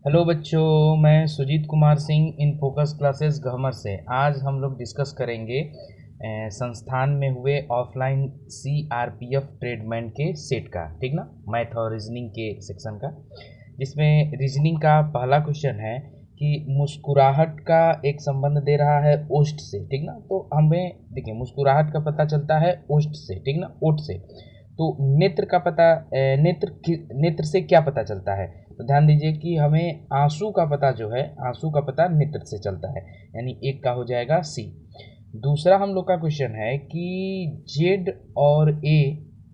Hello बच्चों, मैं Sujeet Kumar Singh in Focus Classes Gahmar से। आज हम लोग डिस्कस करेंगे संस्थान में हुए ऑफलाइन सीआरपीएफ ट्रेडमैन के सेट का, ठीक ना, मैथ और रीजनिंग के सेक्शन का, जिसमें रीजनिंग का पहला क्वेश्चन है कि मुस्कुराहट का एक संबंध दे रहा है ओष्ठ से, ठीक ना। तो हमें देखिए मुस्कुराहट का पता चलता है ओष्ठ से, ठीक ना, ओठ से। तो नेत्र का पता नेत्र से क्या पता चलता है? तो ध्यान दीजिए कि हमें आंसू का पता जो है, आंसू का पता नेत्र से चलता है, यानी एक का हो जाएगा सी। दूसरा हम लोग का क्वेश्चन है कि जेड और ए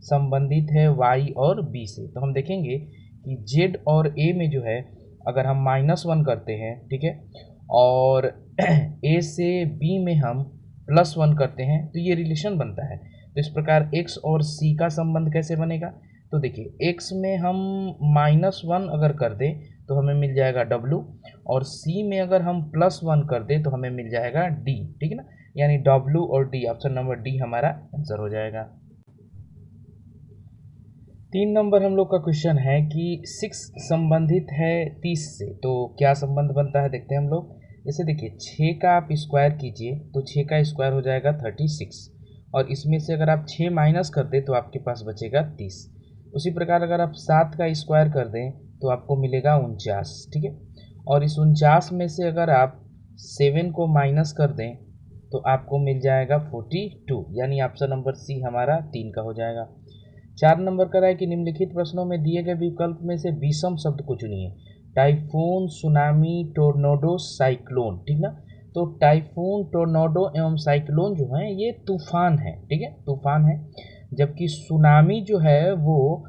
संबंधित है वाई और बी से। तो हम देखेंगे कि जेड और ए में जो है, अगर हम -1 करते हैं, ठीक है, और ए से बी में हम +1 करते हैं, तो ये रिलेशन बनता है। तो इस प्रकार x और c का संबंध कैसे बनेगा? तो देखिए x में हम -1 अगर कर दें तो हमें मिल जाएगा w, और c में अगर हम +1 कर दें तो हमें मिल जाएगा d, ठीक है ना। यानी w और d, ऑप्शन नंबर डी हमारा आंसर हो जाएगा। 3 नंबर हम लोग का क्वेश्चन है कि 6 संबंधित है 30 से। तो क्या संबंध बनता है देखते हैं हम लोग। जैसे देखिए 6 का आप स्क्वायर कीजिए तो 6 का स्क्वायर हो जाएगा 36, और इसमें से अगर आप 6 माइनस कर दें तो आपके पास बचेगा 30। उसी प्रकार अगर आप 7 का स्क्वायर कर दें तो आपको मिलेगा 49, ठीक है। और इस 49 में से अगर आप 7 को माइनस कर दें तो आपको मिल जाएगा 42, यानी ऑप्शन नंबर सी हमारा 3 का हो जाएगा। 4 नंबर का है कि निम्नलिखित प्रश्नों में दिए गए विकल्प में से विषम शब्द को चुनिए। टाइफून, सुनामी, टोर्नाडो, साइक्लोन, ठीक ना। तो टाइफून, टोर्नाडो एवं साइक्लोन जो है ये तूफान है, ठीक है, तूफान है। जबकि सुनामी जो है वो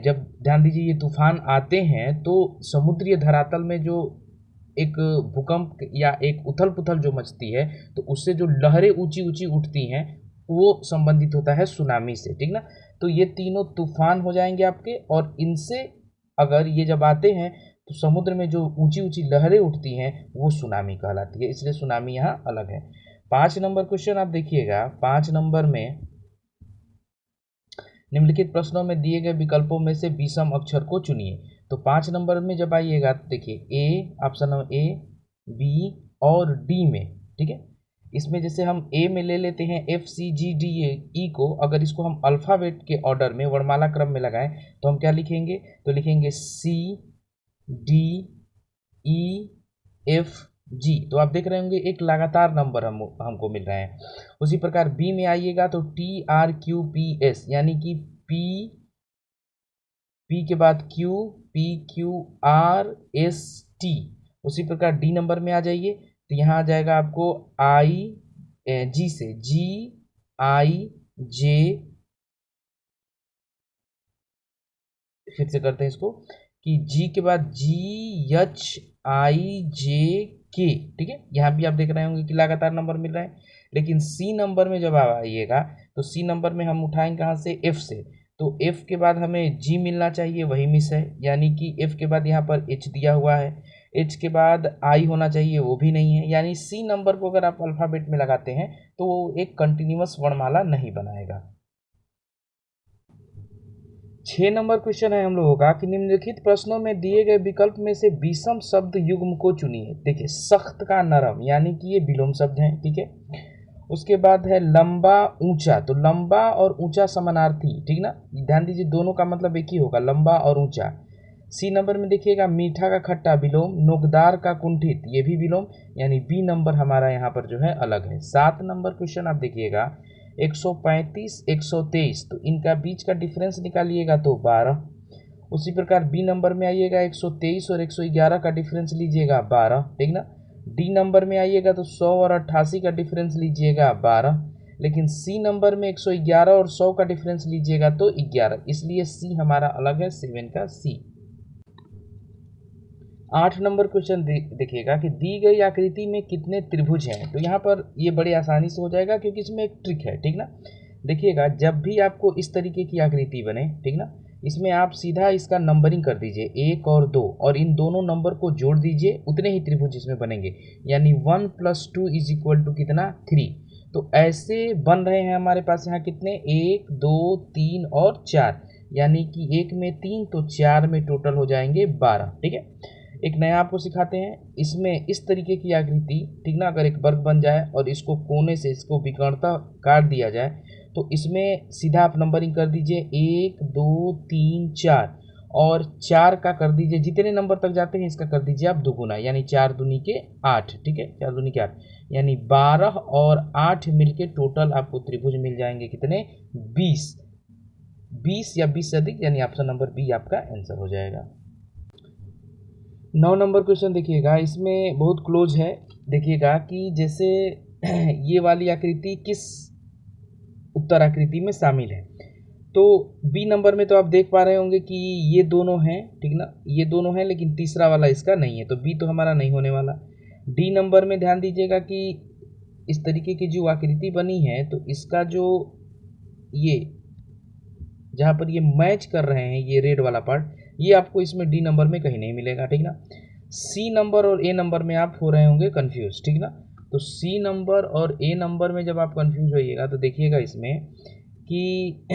जब ध्यान दीजिए ये तूफान आते हैं तो समुद्री धरातल में जो एक भूकंप या एक उथल पुथल जो मचती है, तो उससे जो लहरें ऊंची ऊंची उठती हैं वो संबंधित होता है सुनामी से, ठीक ना। तो ये तीनों तूफान हो जाएंगे आपके, और इनसे अगर ये जब आते हैं तो समुद्र में जो ऊंची ऊंची लहरें उठती हैं वो सुनामी कहलाती है, इसलिए सुनामी यहाँ अलग है। 5 नंबर क्वेश्चन आप देखिएगा। 5 नंबर में निम्नलिखित प्रश्नों में दिए गए विकल्पों में से विषम अक्षर को चुनिए। तो 5 नंबर में जब आइएगा तो देखिए ए, ऑप्शन नंबर ए, बी और डी में, ठीक है। इसमें जैसे हम ए में ले लेते हैं F C G D E को, अगर इसको हम अल्फ़ाबेट के ऑर्डर में वर्णमाला क्रम में लगाएं तो हम क्या लिखेंगे? तो लिखेंगे C D E F G. तो आप देख रहे होंगे एक लगातार नंबर हमको मिल रहे हैं। उसी प्रकार बी में आइएगा तो T R Q P S, यानी कि पी, पी के बाद Q, P Q R S T. उसी प्रकार डी नंबर में आ जाइए तो यहाँ आ जाएगा आपको आई जी से जी आई जे, फिर से करते हैं इसको कि जी के बाद जी एच आई जे के, ठीक है। यहाँ भी आप देख रहे होंगे कि लगातार नंबर मिल रहे हैं। लेकिन सी नंबर में जब आप आइएगा तो सी नंबर में हम उठाएंगे कहाँ से? एफ से। तो एफ के बाद हमें जी मिलना चाहिए, वही मिस है, यानी कि एफ के बाद यहाँ पर एच दिया हुआ है, एच के बाद आई होना चाहिए, वो भी नहीं है, यानी सी नंबर को अगर आप अल्फ़ाबेट में लगाते हैं तो वो एक कंटिन्यूअस वर्णमाला नहीं बनाएगा। 6 नंबर क्वेश्चन है हम लोगों का कि निम्नलिखित प्रश्नों में दिए गए विकल्प में से विषम शब्द युग्म को चुनिए। देखिए सख्त का नरम, यानी कि ये विलोम शब्द है, ठीक है। उसके बाद है लंबा ऊंचा, तो लंबा और ऊंचा समानार्थी, ठीक ना। ध्यान दीजिए दोनों का मतलब एक ही होगा, लंबा और ऊंचा। सी नंबर में देखिएगा मीठा का खट्टा विलोम, नोकदार का कुंठित, ये भी विलोम, यानी बी नंबर हमारा यहाँ पर जो है अलग है। 7 नंबर क्वेश्चन आप देखिएगा 135 123, तो इनका बीच का डिफरेंस निकालिएगा तो 12। उसी प्रकार बी नंबर में आइएगा 123 और 111 का डिफरेंस लीजिएगा 12, ठीक ना। डी नंबर में आइएगा तो 100 और 88 का डिफरेंस लीजिएगा 12। लेकिन सी नंबर में 111 और 100 का डिफरेंस लीजिएगा तो 11, इसलिए सी हमारा अलग है, 7 का सी। 8 नंबर क्वेश्चन देखिएगा कि दी गई आकृति में कितने त्रिभुज हैं। तो यहाँ पर ये बड़ी आसानी से हो जाएगा क्योंकि इसमें एक ट्रिक है, ठीक ना। देखिएगा जब भी आपको इस तरीके की आकृति बने, ठीक ना, इसमें आप सीधा इसका नंबरिंग कर दीजिए 1 और 2, और इन दोनों नंबर को जोड़ दीजिए, उतने ही त्रिभुज इसमें बनेंगे, यानी 1 + 2 = कितना? 3। तो ऐसे बन रहे हैं हमारे पास यहाँ कितने? 1 2 3 और 4, यानी कि 1 में 3 तो 4 में टोटल हो जाएंगे 12, ठीक है। एक नया आपको सिखाते हैं। इसमें इस तरीके की आकृति, ठीक ना, अगर एक वर्ग बन जाए और इसको कोने से इसको विकर्णता काट दिया जाए तो इसमें सीधा आप नंबरिंग कर दीजिए 1 2 3 4 और 4 का कर दीजिए, जितने नंबर तक जाते हैं इसका कर दीजिए आप दुगुना, यानी 4 दूनी के 8, ठीक है, 4 दूनी के 8 यानी 12 और 8 मिलके टोटल आपको त्रिभुज मिल जाएंगे कितने, 20 या 20 से अधिक, यानी ऑप्शन नंबर बी आपका आंसर हो जाएगा। 9 नंबर क्वेश्चन देखिएगा, इसमें बहुत क्लोज है। देखिएगा कि जैसे ये वाली आकृति किस उत्तर आकृति में शामिल है। तो बी नंबर में तो आप देख पा रहे होंगे कि ये दोनों हैं, ठीक ना, ये दोनों हैं, लेकिन तीसरा वाला इसका नहीं है, तो बी तो हमारा नहीं होने वाला। डी नंबर में ध्यान दीजिएगा कि इस तरीके की जो आकृति बनी है तो इसका जो ये जहाँ पर ये मैच कर रहे हैं ये रेड वाला पार्ट, ये आपको इसमें डी नंबर में कहीं नहीं मिलेगा, ठीक ना। सी नंबर और ए नंबर में आप हो रहे होंगे कंफ्यूज, ठीक ना। तो सी नंबर और ए नंबर में जब आप कंफ्यूज होइएगा तो देखिएगा इसमें कि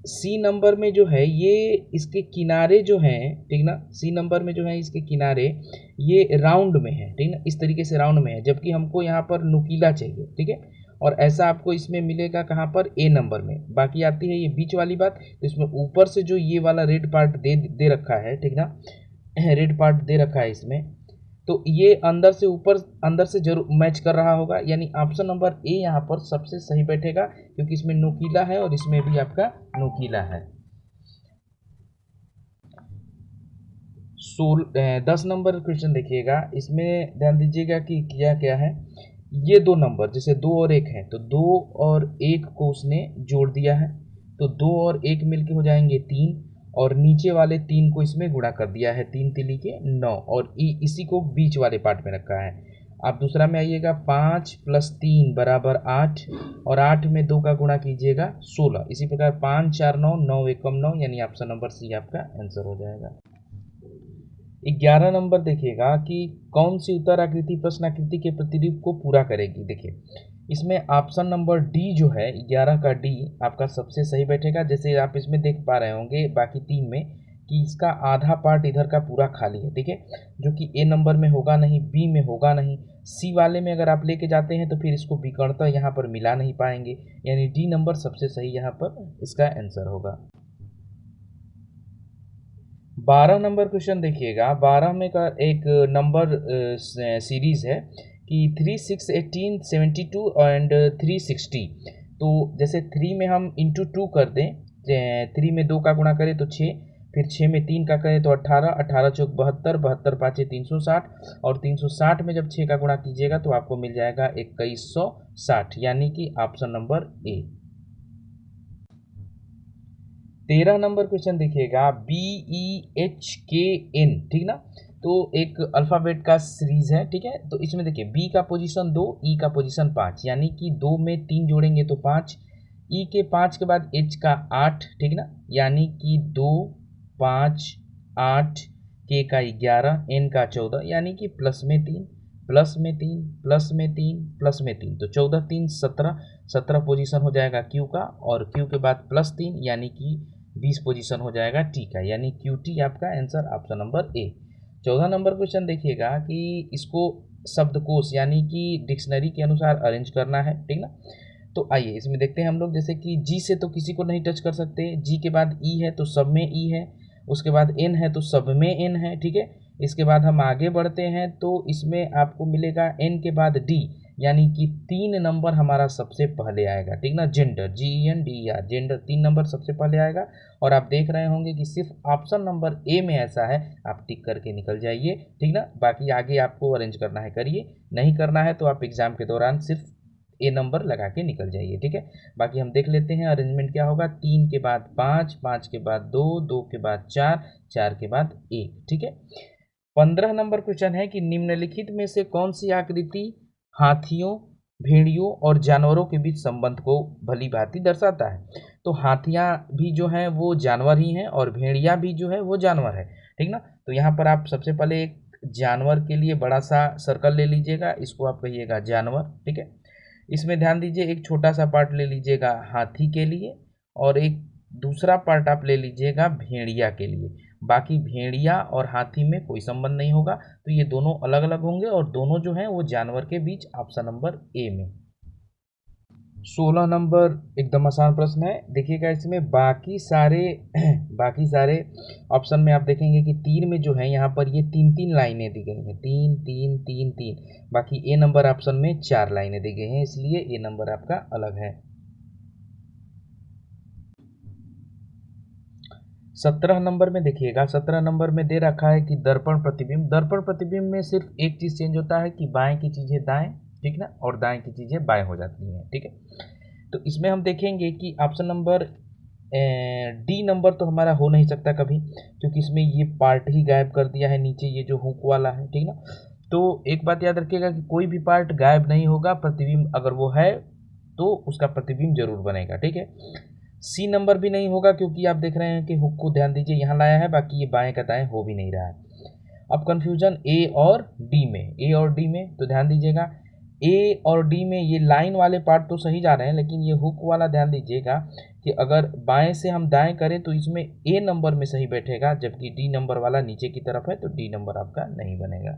सी नंबर में जो है ये इसके किनारे जो हैं, ठीक ना, सी नंबर में जो है इसके किनारे ये राउंड में है, ठीक ना, इस तरीके से राउंड में है, जबकि हमको यहाँ पर नुकीला चाहिए, ठीक है। और ऐसा आपको इसमें मिलेगा कहाँ पर, ए नंबर में। बाकी आती है ये बीच वाली बात, तो इसमें ऊपर से जो ये वाला रेड पार्ट दे रखा है, ठीक ना, रेड पार्ट दे रखा है इसमें, तो ये अंदर से ऊपर अंदर से जरूर मैच कर रहा होगा, यानी ऑप्शन नंबर ए यहाँ पर सबसे सही बैठेगा, क्योंकि इसमें नुकीला है और इसमें भी आपका नुकीला है। 10 नंबर क्वेश्चन देखिएगा, इसमें ध्यान दीजिएगा कि किया क्या है। ये दो नंबर जैसे 2 और 1 है, तो 2 और 1 को उसने जोड़ दिया है, तो 2 और 1 मिलके हो जाएंगे 3, और नीचे वाले 3 को इसमें गुणा कर दिया है, 3 तिली के 9, और इसी को बीच वाले पार्ट में रखा है। आप दूसरा में आइएगा, 5 + 3 = 8, और 8 में 2 का गुणा कीजिएगा 16। इसी प्रकार 5 4 9 9 1 9, यानी ऑप्शन नंबर सी आपका आंसर हो जाएगा। 11 नंबर देखिएगा कि कौन सी उत्तर आकृति प्रश्न आकृति के प्रतिरूप को पूरा करेगी। देखिए इसमें ऑप्शन नंबर डी जो है, 11 का डी आपका सबसे सही बैठेगा। जैसे आप इसमें देख पा रहे होंगे बाकी 3 में कि इसका आधा पार्ट इधर का पूरा खाली है, ठीक है, जो कि ए नंबर में होगा नहीं, बी में होगा नहीं, सी वाले में अगर आप लेके जाते हैं तो फिर इसको विकर्णता यहाँ पर मिला नहीं पाएंगे, यानी डी नंबर सबसे सही यहाँ पर इसका आंसर होगा। 12 नंबर क्वेश्चन देखिएगा, 12 में का एक नंबर सीरीज है कि 3 6 18 72 एंड 360। तो जैसे 3 में हम इंटू 2 कर दें, 3 में 2 का गुणा करें तो 6, फिर 6 में 3 का करें तो 18, 18 चौक 72, 72 पाँचे 360, और 360 में जब 6 का गुणा कीजिएगा तो आपको मिल जाएगा 2160, यानी कि option number A. 13 number question देखिएगा, BEHKN, ठीक ना, तो एक अल्फ़ाबेट का सीरीज है, ठीक है। तो इसमें देखिए बी का पोजीशन 2, ई का पोजीशन 5, यानी कि 2 में 3 जोड़ेंगे तो 5, ई के 5 के बाद एच का 8, ठीक ना, यानी कि 2 5 8, के का 11, एन का 14, यानी कि प्लस में 3 प्लस में 3 प्लस में 3 प्लस में 3, तो 14 3 17, 17 पोजीशन हो जाएगा क्यू का, और क्यू के बाद प्लस 3 यानी कि 20 पोजीशन हो जाएगा टी का, यानी क्यू टी आपका answer option number A. 14 number question देखिएगा कि इसको शब्दकोश यानी कि डिक्शनरी के अनुसार अरेंज करना है, ठीक ना। तो आइए इसमें देखते हैं हम लोग, जैसे कि जी से तो किसी को नहीं टच कर सकते, जी के बाद ई है तो सब में ई है, उसके बाद एन है तो सब में एन है, ठीक है। इसके बाद हम आगे बढ़ते हैं तो इसमें आपको मिलेगा एन के बाद डी, यानी कि 3 नंबर हमारा सबसे पहले आएगा, ठीक ना, जेंडर, GENDER, जेंडर 3 नंबर सबसे पहले आएगा। और आप देख रहे होंगे कि सिर्फ ऑप्शन नंबर ए में ऐसा है, आप टिक करके निकल जाइए, ठीक ना। बाकी आगे आपको अरेंज करना है करिए, नहीं करना है तो आप एग्जाम के दौरान सिर्फ ए नंबर लगा के निकल जाइए, ठीक है। बाकी हम देख लेते हैं अरेंजमेंट क्या होगा, 3 के बाद 5, 5 के बाद 2, 2 के बाद 4, 4 के बाद 1, ठीक है। 15 नंबर क्वेश्चन है कि निम्नलिखित में से कौन सी आकृति हाथियों, भेड़ियों और जानवरों के बीच संबंध को भली भांति दर्शाता है। तो हाथियां भी जो हैं वो जानवर ही हैं, और भेड़िया भी जो है वो जानवर है, ठीक ना। तो यहाँ पर आप सबसे पहले एक जानवर के लिए बड़ा सा सर्कल ले लीजिएगा, इसको आप कहिएगा जानवर, ठीक है। इसमें ध्यान दीजिए एक छोटा सा पार्ट ले लीजिएगा हाथी के लिए, और एक दूसरा पार्ट आप ले लीजिएगा भेड़िया के लिए। बाकी भेड़िया और हाथी में कोई संबंध नहीं होगा, तो ये दोनों अलग अलग होंगे और दोनों जो हैं वो जानवर के बीच, ऑप्शन नंबर ए में। 16 नंबर एकदम आसान प्रश्न है, देखिएगा इसमें बाकी सारे बाकी सारे ऑप्शन में आप देखेंगे कि तीन में जो है यहाँ पर ये तीन तीन लाइनें दी गई हैं, तीन तीन तीन तीन। बाकी ए नंबर ऑप्शन में 4 लाइनें दी गई हैं, इसलिए ए नंबर आपका अलग है। 17 नंबर में देखिएगा, 17 नंबर में दे रखा है कि दर्पण प्रतिबिंब। दर्पण प्रतिबिंब में सिर्फ एक चीज़ चेंज होता है कि बाएं की चीज़ें दाएं, ठीक ना, और दाएं की चीज़ें बाएं हो जाती हैं, ठीक है। तो इसमें हम देखेंगे कि ऑप्शन नंबर डी नंबर तो हमारा हो नहीं सकता कभी, क्योंकि इसमें ये पार्ट ही गायब कर दिया है, नीचे ये जो हुक वाला है, ठीक ना। तो एक बात याद रखिएगा कि कोई भी पार्ट गायब नहीं होगा, प्रतिबिंब अगर वो है तो उसका प्रतिबिंब जरूर बनेगा, ठीक है। सी नंबर भी नहीं होगा, क्योंकि आप देख रहे हैं कि हुक को ध्यान दीजिए यहाँ लाया है, बाकी ये बाएं का दाएं हो भी नहीं रहा है। अब कंफ्यूजन ए और डी में, ए और डी में तो ध्यान दीजिएगा, ए और डी में ये लाइन वाले पार्ट तो सही जा रहे हैं, लेकिन ये हुक वाला ध्यान दीजिएगा कि अगर बाएं से हम दाएं करें तो इसमें ए नंबर में सही बैठेगा, जबकि डी नंबर वाला नीचे की तरफ है, तो डी नंबर आपका नहीं बनेगा।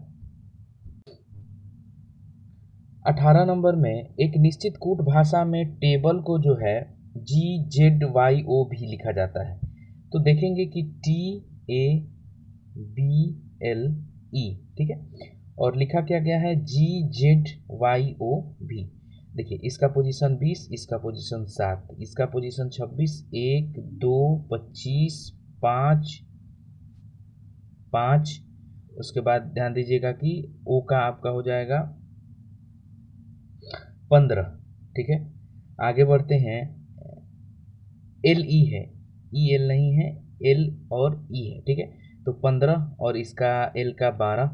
18 नंबर में एक निश्चित कूट भाषा में टेबल को जो है GZYO भी लिखा जाता है, तो देखेंगे कि TABLE, ठीक है, और लिखा क्या गया है GZYO भी। देखिए इसका पोजीशन 20, इसका पोजीशन 7, इसका पोजीशन 26, 1 2 25 5 5। उसके बाद ध्यान दीजिएगा कि ओ का आपका हो जाएगा 15, ठीक है। आगे बढ़ते हैं, LE है, EL नहीं है, L और E है, ठीक है। तो 15 और इसका L का 12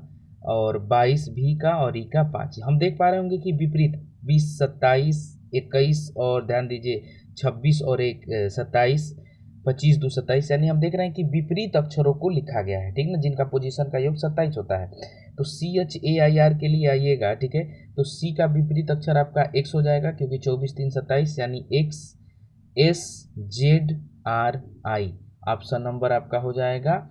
और 22 भी का और E का 5। हम देख पा रहे होंगे कि विपरीत 20 27 21 और ध्यान दीजिए 26 और 1 27, 25 2 27, यानी हम देख रहे हैं कि विपरीत अक्षरों को लिखा गया है, ठीक ना, जिनका पोजीशन का योग 27 होता है। तो CHAIR के लिए आइएगा, ठीक है, तो C का विपरीत अक्षर आपका X हो जाएगा, क्योंकि 24 3 27, यानी XSZRI। ऑप्शन नंबर आपका हो जाएगा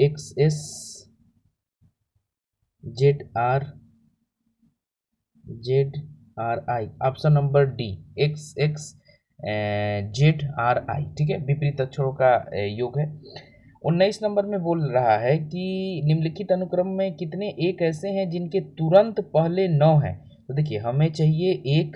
XSZRI, option number D, XXZRI, ठीक है, विपरीत अक्षरों का योग है। 19 नंबर में बोल रहा है कि निम्नलिखित अनुक्रम में कितने एक ऐसे हैं जिनके तुरंत पहले 9 हैं। तो देखिए हमें चाहिए एक,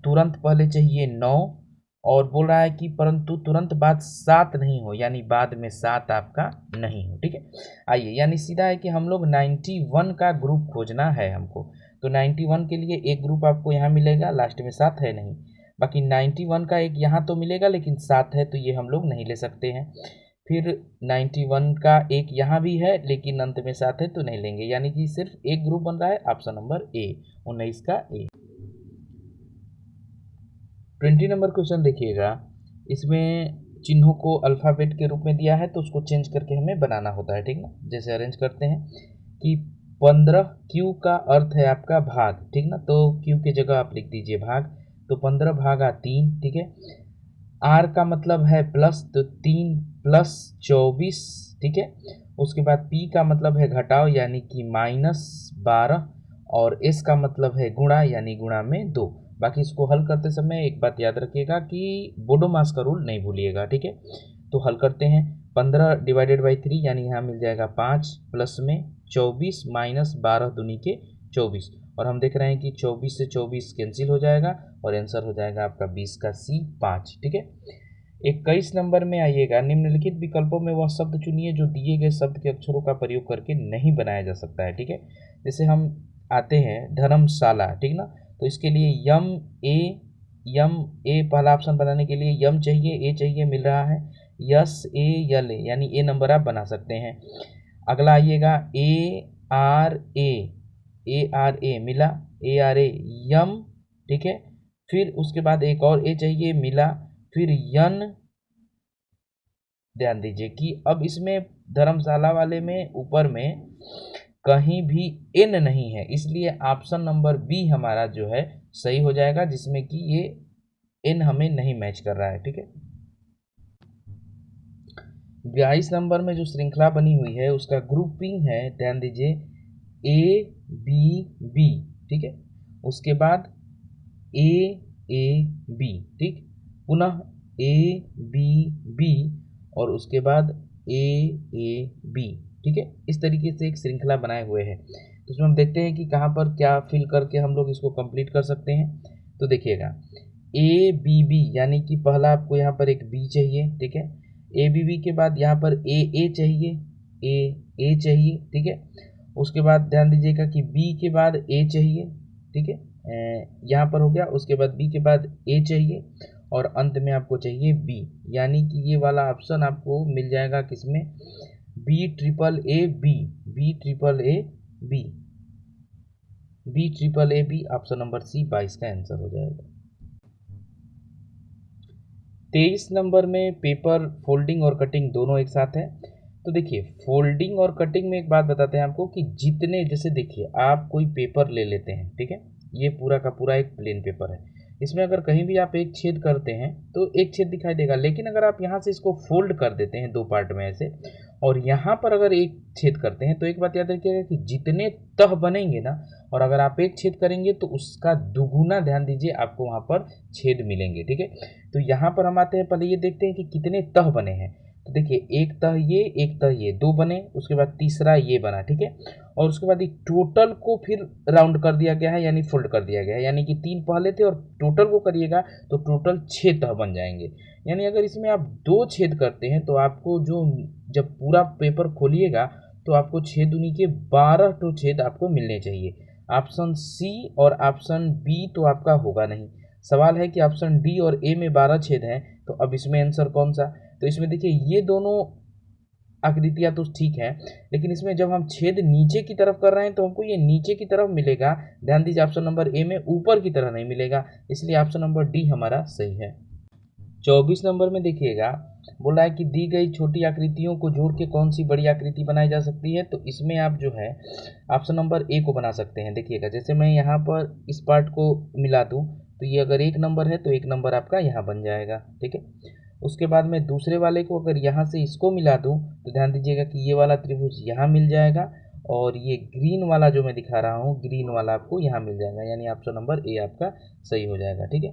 तुरंत पहले चाहिए 9, और बोल रहा है कि परंतु तुरंत बाद 7 नहीं हो, यानी बाद में 7 आपका नहीं हो, ठीक है। आइए, यानी सीधा है कि हम लोग 91 का ग्रुप खोजना है हमको, तो 91 के लिए एक ग्रुप आपको यहाँ मिलेगा, लास्ट में 7 है नहीं, बाकी 91 का एक यहाँ तो मिलेगा लेकिन 7 है, तो ये हम लोग नहीं ले सकते हैं। फिर 91 का एक यहाँ भी है लेकिन अंत में 7 है, तो नहीं लेंगे, यानी कि सिर्फ एक ग्रुप बन रहा है, ऑप्शन नंबर ए, 19 का ए। 20 नंबर क्वेश्चन देखिएगा, इसमें चिन्हों को अल्फ़ाबेट के रूप में दिया है, तो उसको चेंज करके हमें बनाना होता है, ठीक ना। जैसे अरेंज करते हैं कि 15, क्यू का अर्थ है आपका भाग, ठीक ना, तो क्यू की जगह आप लिख दीजिए भाग, तो 15 भागा 3, ठीक है। आर का मतलब है प्लस, तो 3 प्लस 24, ठीक है। उसके बाद पी का मतलब है घटाओ, यानी कि -12, और एस का मतलब है गुणा, यानी गुणा में 2। बाकी इसको हल करते समय एक बात याद रखिएगा कि बोडोमास का रूल नहीं भूलिएगा, ठीक है। तो हल करते हैं, 15 डिवाइडेड बाई 3, यानी यहाँ मिल जाएगा 5, प्लस में 24 माइनस 12 दूनी के 24, और हम देख रहे हैं कि 24 से 24 कैंसिल हो जाएगा और आंसर हो जाएगा आपका 20 का सी 5, ठीक है। 21 नंबर में आइएगा, निम्नलिखित विकल्पों में वह शब्द चुनिए जो दिए गए शब्द के अक्षरों का प्रयोग करके नहीं बनाया जा सकता है, ठीक है। जैसे हम आते हैं धर्मशाला, ठीक ना, तो इसके लिए यम ए पहला ऑप्शन बनाने के लिए यम चाहिए, ए चाहिए, मिल रहा है, यस ए यल ए, यानी ए नंबर आप बना सकते हैं। अगला आइएगा ए आर ए मिला, ARA यम, ठीक है। फिर उसके बाद एक और ए चाहिए, मिला, फिर यन। ध्यान दीजिए कि अब इसमें धर्मशाला वाले में ऊपर में कहीं भी एन नहीं है, इसलिए ऑप्शन नंबर बी हमारा जो है सही हो जाएगा, जिसमें कि ये एन हमें नहीं मैच कर रहा है, ठीक है। 22 नंबर में जो श्रृंखला बनी हुई है उसका ग्रुपिंग है, ध्यान दीजिए, ए बी बी, ठीक है, उसके बाद ए ए बी, ठीक, पुनः ए बी बी और उसके बाद ए ए बी, ठीक है। इस तरीके से एक श्रृंखला बनाए हुए हैं। तो उसमें हम देखते हैं कि कहाँ पर क्या फिल करके हम लोग इसको कंप्लीट कर सकते हैं। तो देखिएगा, ए बी बी यानी कि पहला आपको यहाँ पर एक बी चाहिए, ठीक है, ए बी बी के बाद यहाँ पर ए चाहिए, ए ए चाहिए, ठीक है। उसके बाद ध्यान दीजिएगा कि बी के बाद ए चाहिए, ठीक है, यहाँ पर हो गया। उसके बाद बी के बाद ए चाहिए और अंत में आपको चाहिए बी, यानी कि ये वाला ऑप्शन आपको मिल जाएगा किसमें, B triple A B, B triple A B, B triple A B, option number C 22 का आंसर हो जाएगा। 23 नंबर में पेपर फोल्डिंग और कटिंग दोनों एक साथ है। तो देखिए, फोल्डिंग और कटिंग में एक बात बताते हैं आपको कि जितने, जैसे देखिए आप कोई पेपर ले लेते हैं, ठीक है, ये पूरा का पूरा एक प्लेन पेपर है, इसमें अगर कहीं भी आप एक छेद करते हैं तो एक छेद दिखाई देगा, लेकिन अगर आप यहाँ से इसको फोल्ड कर देते हैं दो पार्ट में ऐसे और यहाँ पर अगर एक छेद करते हैं तो एक बात याद रखिएगा कि जितने तह बनेंगे ना, और अगर आप एक छेद करेंगे तो उसका दुगुना, ध्यान दीजिए, आपको वहाँ पर छेद मिलेंगे, ठीक है। तो यहाँ पर हम आते हैं, पहले ये देखते हैं कि कितने तह बने हैं। तो देखिए, एक तह ये, एक तह ये, दो बने, उसके बाद तीसरा ये बना, ठीक है, और उसके बाद ये टोटल को फिर राउंड कर दिया गया है, यानी फोल्ड कर दिया गया है, यानी कि 3 पहले थे और टोटल को करिएगा तो टोटल 6 तह बन जाएंगे। यानी अगर इसमें आप 2 छेद करते हैं तो आपको जो, जब पूरा पेपर खोलिएगा तो आपको 6 दूनी के 12 तो छेद आपको मिलने चाहिए। ऑप्शन सी और ऑप्शन बी तो आपका होगा नहीं। सवाल है कि ऑप्शन डी और ए में 12 छेद हैं, तो अब इसमें आंसर कौन सा। तो इसमें देखिए, ये दोनों आकृतियाँ तो ठीक है, लेकिन इसमें जब हम छेद नीचे की तरफ कर रहे हैं तो हमको ये नीचे की तरफ मिलेगा। ध्यान दीजिए, ऑप्शन नंबर ए में ऊपर की तरह नहीं मिलेगा, इसलिए ऑप्शन नंबर डी हमारा सही है। 24 नंबर में देखिएगा, बोल रहा है कि दी गई छोटी आकृतियों को जोड़ के कौन सी बड़ी आकृति बनाई जा सकती है। तो इसमें आप जो है ऑप्शन नंबर ए को बना सकते हैं। देखिएगा, जैसे मैं यहाँ पर इस पार्ट को मिला दूँ तो ये अगर 1 नंबर है तो 1 नंबर आपका यहाँ बन जाएगा, ठीक है। उसके बाद मैं दूसरे वाले को अगर यहाँ से इसको मिला दूँ तो ध्यान दीजिएगा कि ये वाला त्रिभुज यहाँ मिल जाएगा और ये ग्रीन वाला जो मैं दिखा रहा हूँ, ग्रीन वाला आपको यहाँ मिल जाएगा, यानी ऑप्शन नंबर ए आपका सही हो जाएगा, ठीक है।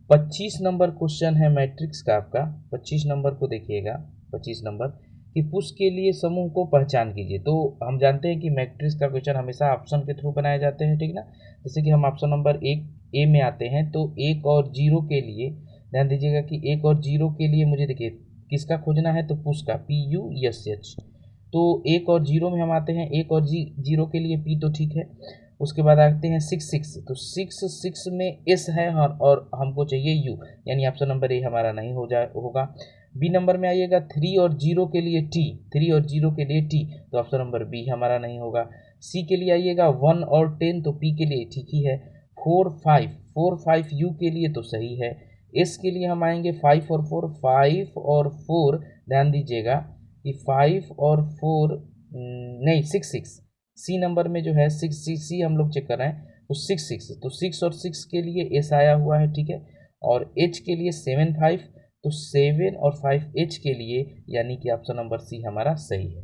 25 नंबर क्वेश्चन है मैट्रिक्स का आपका। 25 नंबर को देखिएगा, 25 नंबर कि पुष के लिए समूह को पहचान कीजिए। तो हम जानते हैं कि मैट्रिक्स का क्वेश्चन हमेशा ऑप्शन के थ्रू बनाए जाते हैं, ठीक ना। जैसे कि हम ऑप्शन नंबर 1 ए में आते हैं तो 1 और 0 के लिए ध्यान दीजिएगा कि 1 और 0 के लिए मुझे देखिए किसका खोजना है, तो पुष का, PUSH। तो 1 और 0 में हम आते हैं, 1 और 0 के लिए P तो ठीक है। उसके बाद आते हैं 6 तो 6 में S है और हमको चाहिए U, यानी ऑप्शन नंबर ए हमारा नहीं होगा। बी नंबर में आइएगा 3 और 0 के लिए T, 3 और 0 के लिए T, तो ऑप्शन नंबर बी हमारा नहीं होगा। सी के लिए आइएगा 1 और 10, तो P के लिए ठीक ही है। 4 5 U के लिए तो सही है। एस के लिए हम आएंगे 5 और 4, 5 और 4, ध्यान दीजिएगा कि 5 और 4 नहीं 6 सी नंबर में जो है 6 हम लोग चेक कर रहे हैं तो 6 तो 6 और 6 के लिए एस आया हुआ है, ठीक है। और एच के लिए 7 5, तो 7 और 5 एच के लिए, यानी कि ऑप्शन नंबर सी हमारा सही है।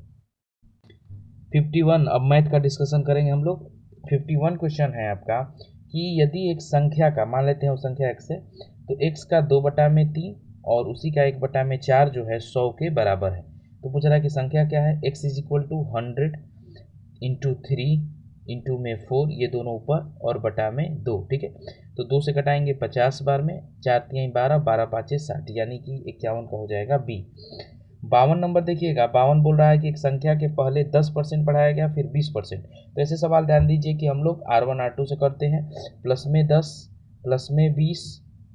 51, अब मैथ का डिस्कशन करेंगे हम लोग। 51 क्वेश्चन है आपका कि यदि एक संख्या का, मान लेते हैं वो संख्या x है, तो x का 2/3 और उसी का 1/4 जो है 100 के बराबर है। तो पूछ रहा है कि संख्या क्या है, x is equal to 100 into 3 into में 4, ये दोनों ऊपर और बटा में 2, ठीक है। तो 2 से कटाएंगे 50 बार में, 4 3 12, 12 5 60, यानी कि 51 का हो जाएगा बी। 52 नंबर देखिएगा, 52 बोल रहा है कि एक संख्या के पहले 10% बढ़ाया गया फिर 20%। तो ऐसे सवाल ध्यान दीजिए कि हम लोग R1 R2 से करते हैं, प्लस में 10 प्लस में 20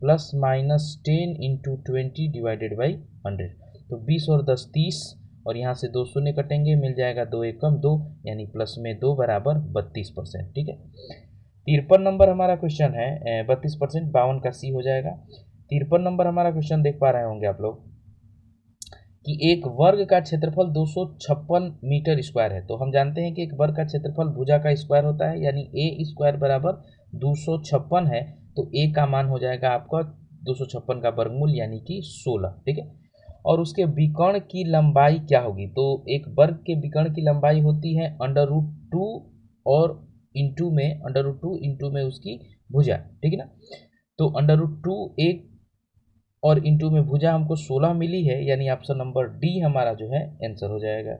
plus minus 10 into 20 divided by 100। तो 20 और 10 30, और यहाँ से 2 शून्य कटेंगे, मिल जाएगा 2 एकम 2, यानी प्लस में 2 बराबर 32%, ठीक है। 53 नंबर हमारा क्वेश्चन है, 32% 52 का सी हो जाएगा। 53 नंबर हमारा क्वेश्चन देख पा रहे होंगे आप लोग कि एक वर्ग का क्षेत्रफल 256 मीटर स्क्वायर है। तो हम जानते हैं कि एक वर्ग का क्षेत्रफल भुजा का स्क्वायर होता है, यानी ए स्क्वायर बराबर 256 है, तो ए का मान हो जाएगा आपका 256 का वर्गमूल यानी कि 16, ठीक है। और उसके विकर्ण की लंबाई क्या होगी। तो एक वर्ग के विकर्ण की लंबाई होती है √2 और √2 उसकी भुजा, ठीक है ना। तो √2 एक और इंटू में भुजा हमको 16 मिली है, यानी ऑप्शन नंबर डी हमारा जो है आंसर हो जाएगा।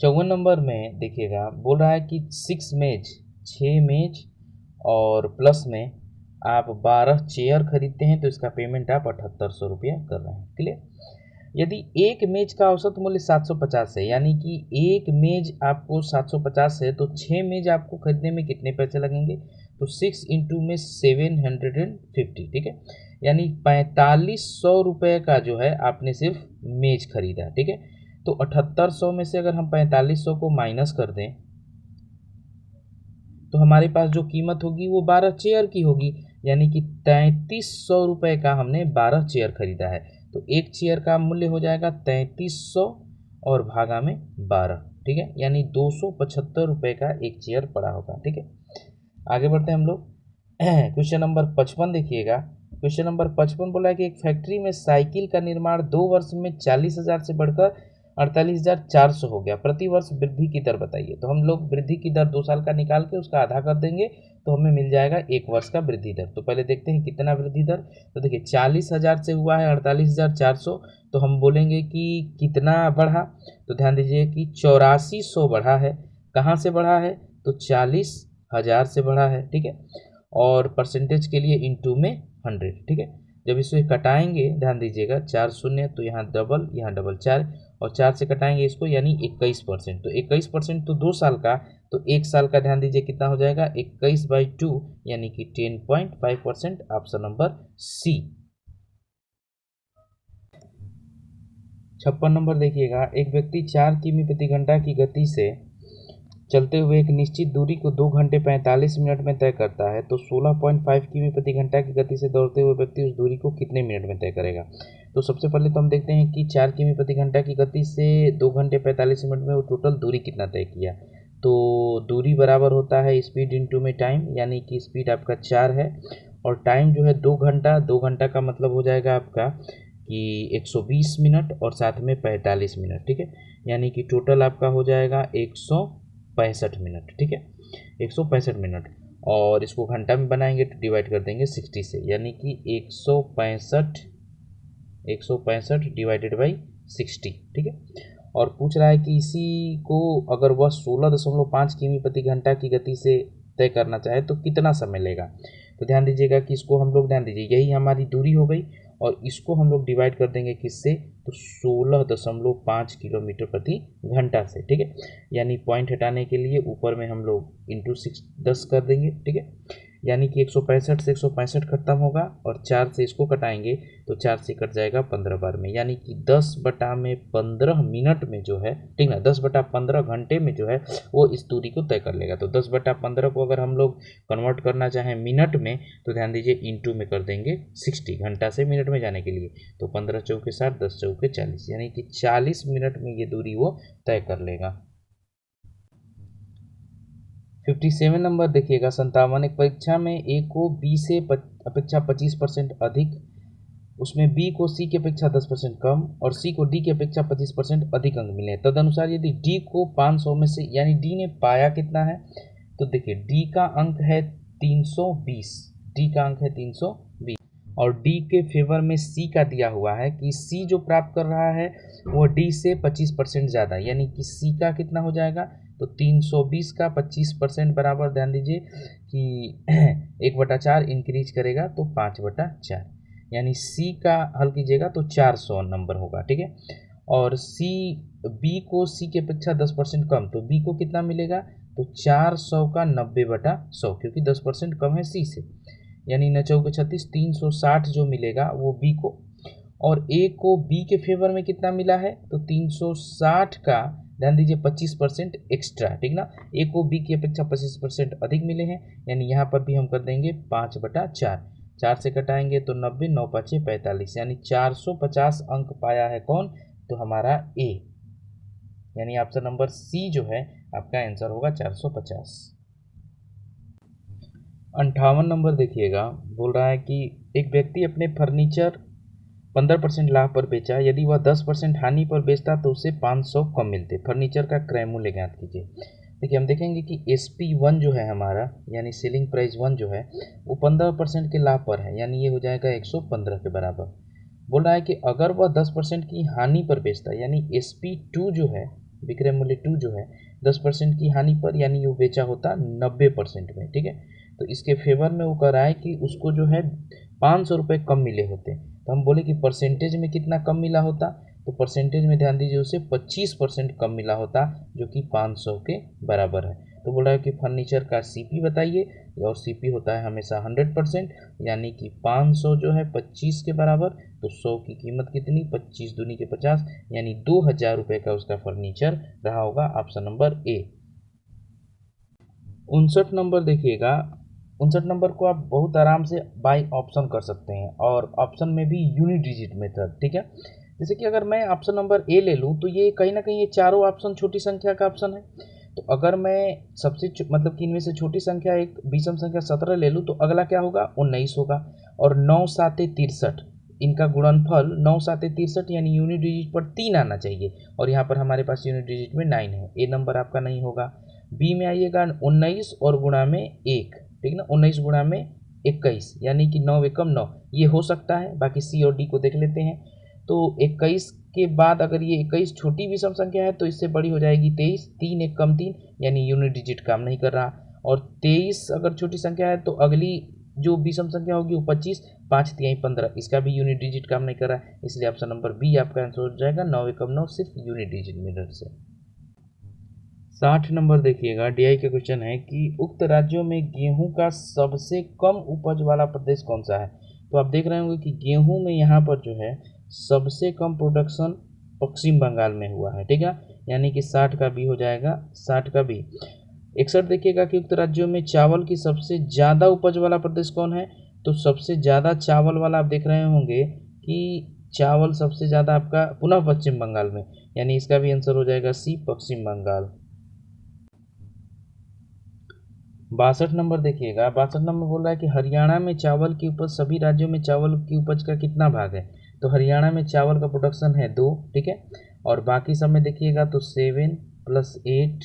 54 नंबर में देखिएगा बोल रहा है कि 6 मेज और प्लस में आप 12 चेयर खरीदते हैं तो इसका पेमेंट आप 7800 रुपया कर रहे हैं। क्लियर। यदि एक मेज का औसत मूल्य 750 है, यानी कि एक मेज आपको 750 है, तो 6 मेज आपको खरीदने में कितने पैसे लगेंगे। तो 6 इंटू में 750, ठीक है, यानी 4500 रुपये का जो है आपने सिर्फ मेज खरीदा, ठीक है। तो 7800 में से अगर हम 4500 को माइनस कर दें तो हमारे पास जो कीमत होगी वो 12 चेयर की होगी, यानी कि 3300 रुपये का हमने 12 चेयर खरीदा है। तो एक चेयर का मूल्य हो जाएगा 3300 और भागा में 12, ठीक है, यानी 275 रुपये का एक चेयर पड़ा होगा, ठीक है। आगे बढ़ते हैं हम लोग। क्वेश्चन नंबर 55 देखिएगा। क्वेश्चन नंबर 55 बोला है कि एक फैक्ट्री में साइकिल का निर्माण 2 वर्ष में 40,000 से बढ़कर 48,400 हो गया, प्रति वर्ष वृद्धि की दर बताइए। तो हम लोग वृद्धि की दर 2 साल का निकाल के उसका आधा कर देंगे तो हमें मिल जाएगा 1 वर्ष का वृद्धि दर। तो पहले देखते हैं कितना वृद्धि दर। तो देखिए 40,000 से हुआ है 48,400, तो हम बोलेंगे कि कितना बढ़ा। तो ध्यान दीजिए कि 8400 बढ़ा है। कहाँ से बढ़ा है, तो 40,000 से बढ़ा है, ठीक है। और परसेंटेज के लिए इंटू में 100, ठीक है। जब इसे कटाएंगे ध्यान दीजिएगा 4 शून्य, तो यहाँ डबल 4 और 4 से कटाएंगे इसको, यानी 21%। तो 21% तो 2 साल का, तो 1 साल का ध्यान दीजिए कितना हो जाएगा 21/2, यानी कि 10.5%, ऑप्शन नंबर सी। 56 नंबर देखिएगा। एक व्यक्ति 4 किमी प्रति घंटा की गति से चलते हुए एक निश्चित दूरी को 2 घंटे 45 मिनट में तय करता है, तो 16.5 किमी प्रति घंटा की गति से दौड़ते हुए व्यक्ति उस दूरी को कितने मिनट में तय करेगा। तो सबसे पहले तो हम देखते हैं कि 4 किमी प्रति घंटा की गति से 2 घंटे 45 मिनट में वो टोटल दूरी कितना तय किया। तो दूरी बराबर होता है स्पीड इंटू में टाइम, यानी कि स्पीड आपका 4 है और टाइम जो है 2 घंटा। 2 घंटा का मतलब हो जाएगा आपका कि 120 मिनट और साथ में 45 मिनट, ठीक है, यानी कि टोटल आपका हो जाएगा 165 मिनट, ठीक है, 165 मिनट। और इसको घंटा में बनाएंगे तो डिवाइड कर देंगे 60 से, यानी कि 165 डिवाइडेड बाई 60, ठीक है। और पूछ रहा है कि इसी को अगर वह 16.5 किमी प्रति घंटा की गति से तय करना चाहे तो कितना समय लेगा। तो ध्यान दीजिएगा कि इसको हम लोग, ध्यान दीजिए यही हमारी दूरी हो गई और इसको हम लोग डिवाइड कर देंगे किससे, तो 16.5 किलोमीटर प्रति घंटा से, ठीक है, यानी पॉइंट हटाने के लिए ऊपर में हम लोग इंटू 10 कर देंगे, ठीक है, यानी कि 165 से 165 खत्म होगा और 4 से इसको कटाएंगे तो 4 से कट जाएगा 15 बार में, यानी कि 10/15 मिनट में जो है, ठीक ना, 10/15 घंटे में जो है वो इस दूरी को तय कर लेगा। तो 10/15 को अगर हम लोग कन्वर्ट करना चाहें मिनट में तो ध्यान दीजिए इंटू में कर देंगे 60, घंटा से मिनट में जाने के लिए। तो 15 चौके 60, 10 चौके 40, यानी कि 40 मिनट में ये दूरी वो तय कर लेगा। 57 नंबर देखिएगा। 57, एक परीक्षा में ए को बी से अपेक्षा 25% अधिक, उसमें बी को सी की अपेक्षा 10% कम और सी को डी की अपेक्षा 25% अधिक अंक मिले। तदनुसार यदि डी को 500 में से, यानी डी ने पाया कितना है, तो देखिए डी का अंक है 320, डी का अंक है 320 और डी के फेवर में सी का दिया हुआ है कि सी जो प्राप्त कर रहा है वो डी से 25% ज़्यादा, यानी कि सी का कितना हो जाएगा, तो 320 का 25% बराबर, ध्यान दीजिए कि 1/4 इंक्रीज करेगा तो 5/4, यानी सी का हल कीजिएगा तो 400 नंबर होगा, ठीक है। और सी, बी को सी की अपेक्षा 10% कम, तो बी को कितना मिलेगा, तो 400 का 90/100, क्योंकि 10% कम है सी से, यानी 9 चौके 36, 360 जो मिलेगा वो बी को। और ए को बी के फेवर में कितना मिला है, तो 360 का, ध्यान दीजिए 25% एक्स्ट्रा, ठीक ना, ए को बी की अपेक्षा 25% अधिक मिले हैं, यानी यहाँ पर भी हम कर देंगे 5/4, 4 से कटाएंगे तो 90, 9 5 45, यानी 450 अंक पाया है कौन, तो हमारा ए, यानी ऑप्शन नंबर सी जो है आपका आंसर होगा 450। 58 नंबर देखिएगा। बोल रहा है कि एक व्यक्ति अपने फर्नीचर 15% लाभ पर बेचा, यदि वह 10% हानि पर बेचता तो उसे 500 कम मिलते। फर्नीचर का क्रय मूल्य ज्ञात कीजिए। देखिए हम देखेंगे कि SP1 जो है हमारा, यानी सेलिंग प्राइस 1 जो है वो 15% के लाभ पर है, यानी ये हो जाएगा 115 के बराबर। बोल रहा है कि अगर वह 10% की हानि पर बेचता, यानी SP2 जो है, विक्रय मूल्य 2 जो है 10% की हानि पर, यानी वो बेचा होता 90% में, ठीक है। तो इसके फेवर में वो कह रहा है कि उसको जो है 500 रुपये कम मिले होते। तो हम बोले कि परसेंटेज में कितना कम मिला होता, तो परसेंटेज में ध्यान दीजिए उसे 25% कम मिला होता, जो कि 500 के बराबर है। तो बोल रहा है कि फर्नीचर का CP बताइए, और CP होता है हमेशा 100%, यानी कि 500 जो है 25 के बराबर, तो 100 की कीमत कितनी, 25 दूनी के 50, यानी 2000 रुपये का उसका फर्नीचर रहा होगा। Option number A. 59 नंबर देखिएगा, 59 नंबर को आप बहुत आराम से बाय ऑप्शन कर सकते हैं, और ऑप्शन में भी यूनिट डिजिट मेथड, ठीक है। जैसे कि अगर मैं ऑप्शन नंबर ए ले लूँ तो ये कहीं ना कहीं ये चारों ऑप्शन छोटी संख्या का ऑप्शन है। तो अगर मैं सबसे मतलब कि इनमें से छोटी संख्या एक विषम संख्या 17 ले लूँ तो अगला क्या होगा, 19 होगा। और 9 7 63, इनका गुणनफल 9 7 63, यानी यूनिट डिजिट पर 3 आना चाहिए, और यहाँ पर हमारे पास यूनिट डिजिट में 9 है। ए नंबर आपका नहीं होगा। बी में आइएगा 19 और गुणा में 1, ठीक ना, 19 गुणा में 21, यानी कि 9 एकम 9, ये हो सकता है। बाकी सी और डी को देख लेते हैं। तो 21 के बाद अगर ये 21 छोटी विषम संख्या है तो इससे बड़ी हो जाएगी 23, 3 एक कम 3, यानी यूनिट डिजिट काम नहीं कर रहा। और 23 अगर छोटी संख्या है तो अगली जो विषम संख्या होगी वो 25, 5 3 15, इसका भी यूनिट डिजिट काम नहीं कर रहा है, इसलिए ऑप्शन नंबर बी आपका आंसर हो जाएगा 9 एकम 9, सिर्फ यूनिट डिजिट मेथड से। 60 नंबर देखिएगा, DI का क्वेश्चन है कि उक्त राज्यों में गेहूं का सबसे कम उपज वाला प्रदेश कौन सा है। तो आप देख रहे होंगे कि गेहूं में यहाँ पर जो है सबसे कम प्रोडक्शन पश्चिम बंगाल में हुआ है, ठीक है, यानी कि 60 का बी हो जाएगा, 60 का बी। 61 देखिएगा कि उक्त राज्यों में चावल की सबसे ज़्यादा उपज वाला प्रदेश कौन है। तो सबसे ज़्यादा चावल वाला आप देख रहे होंगे कि चावल सबसे ज़्यादा आपका पुनः पश्चिम बंगाल में, यानी इसका भी आंसर हो जाएगा सी, पश्चिम बंगाल। 62 नंबर देखिएगा, 62 नंबर बोल रहा है कि हरियाणा में चावल की उपज सभी राज्यों में चावल की उपज का कितना भाग है। तो हरियाणा में चावल का प्रोडक्शन है 2, ठीक है, और बाकी सब में देखिएगा तो 7 + 8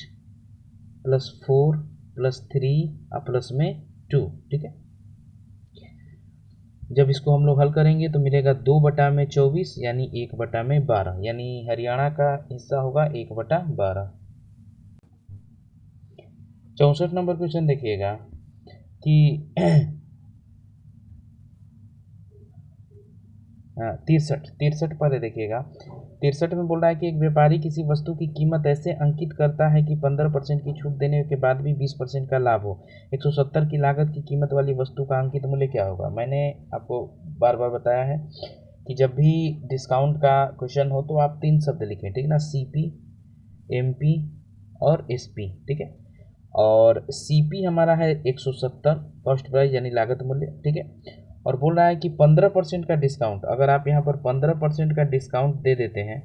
+ 4 + 3 और प्लस में 2, ठीक है। जब इसको हम लोग हल करेंगे तो मिलेगा 2/24, यानी 1/12, यानी हरियाणा का हिस्सा होगा 1/12। 64 नंबर क्वेश्चन देखिएगा कि 63 पहले देखिएगा। 63 में बोल रहा है कि एक व्यापारी किसी वस्तु की कीमत ऐसे अंकित करता है कि 15% की छूट देने के बाद भी 20% का लाभ हो। 170 की लागत की कीमत वाली वस्तु का अंकित मूल्य क्या होगा। मैंने आपको बार बार बताया है कि जब भी डिस्काउंट का क्वेश्चन हो तो आप 3 शब्द लिखें, ठीक ना, CP, MP और SP, ठीक है। और CP हमारा है 170 कॉस्ट प्राइस, यानी लागत मूल्य, ठीक है। और बोल रहा है कि 15% का डिस्काउंट, अगर आप यहाँ पर 15% का डिस्काउंट दे देते हैं,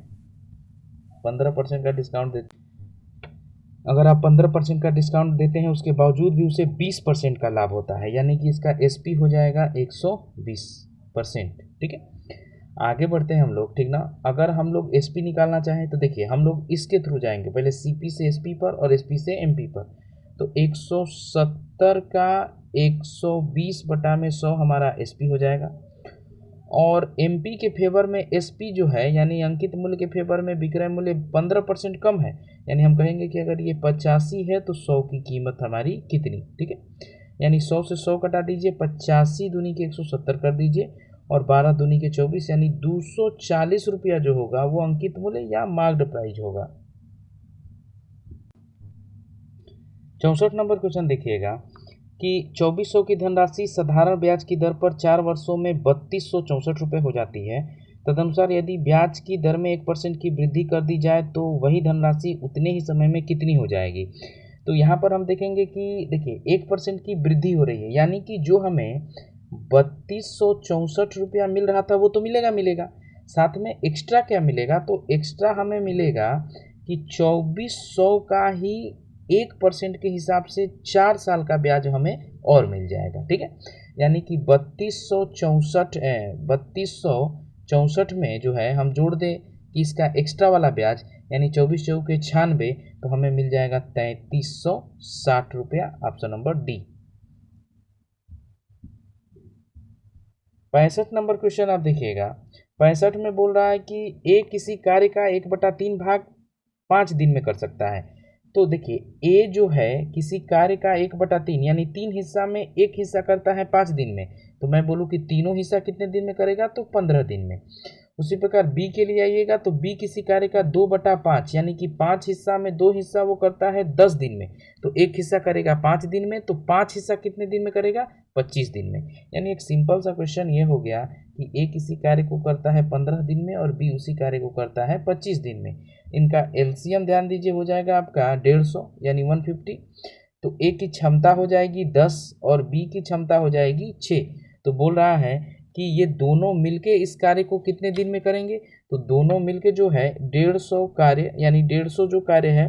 15% का डिस्काउंट दे, अगर आप 15% का डिस्काउंट देते हैं उसके बावजूद भी उसे 20% का लाभ होता है, यानी कि इसका SP हो जाएगा 120%, ठीक है। आगे बढ़ते हैं हम लोग, ठीक ना। अगर हम लोग SP निकालना चाहें तो देखिए हम लोग इसके थ्रू जाएंगे, पहले CP से SP पर और SP से MP पर। तो 170 का 120/100 हमारा SP हो जाएगा, और MP के फेवर में SP जो है, यानी अंकित मूल्य के फेवर में विक्रय मूल्य 15% कम है, यानी हम कहेंगे कि अगर ये 85 है तो 100 की कीमत हमारी कितनी, ठीक है। यानी 100 से 100 कटा दीजिए, 85 दूनी के 170 कर दीजिए, और 12 दूनी के 24, यानी 240 रुपया जो होगा वो अंकित मूल्य या मार्क्ड प्राइस होगा। 64 नंबर क्वेश्चन देखिएगा कि 2400 की धनराशि साधारण ब्याज की दर पर 4 वर्षों में 3264 रुपये हो जाती है। तदनुसार यदि ब्याज की दर में 1% की वृद्धि कर दी जाए तो वही धनराशि उतने ही समय में कितनी हो जाएगी। तो यहाँ पर हम देखेंगे कि देखिए 1% की वृद्धि हो रही है, यानी कि जो हमें 3264 रुपया मिल रहा था वो तो मिलेगा, साथ में एक्स्ट्रा क्या मिलेगा, तो एक्स्ट्रा हमें मिलेगा कि 2400 का ही 1% के हिसाब से 4 साल का ब्याज हमें और मिल जाएगा, ठीक है। यानी कि 3264 64 में जो है हम जोड़ दें कि इसका एक्स्ट्रा वाला ब्याज यानी 24 चौके 96, तो हमें मिल जाएगा 3360 रुपया। Option number D. 65 number question आप देखिएगा। 65 में बोल रहा है कि ए किसी कार्य का 1/3 भाग 5 दिन में कर सकता है। तो देखिए ए जो है किसी कार्य का 1/3 यानी 3 हिस्सा में एक हिस्सा करता है 5 दिन में, तो मैं बोलूँ कि तीनों हिस्सा कितने दिन में करेगा, तो 15 दिन में। उसी प्रकार बी के लिए आइएगा तो बी किसी कार्य का 2/5 यानी कि 5 हिस्सा में 2 हिस्सा वो करता है 10 दिन में, तो एक हिस्सा करेगा 5 दिन में, तो 5 हिस्सा कितने दिन में करेगा, 25 दिन में। यानी एक सिंपल सा क्वेश्चन ये हो गया कि ए किसी कार्य को करता है 15 दिन में और बी उसी कार्य को करता है 25 दिन में। इनका एलसीएम ध्यान दीजिए हो जाएगा आपका 150 यानी 150। तो ए की क्षमता हो जाएगी 10 और बी की क्षमता हो जाएगी 6। तो बोल रहा है कि ये दोनों मिलके इस कार्य को कितने दिन में करेंगे, तो दोनों मिलके जो है 150 कार्य यानी 150 जो कार्य है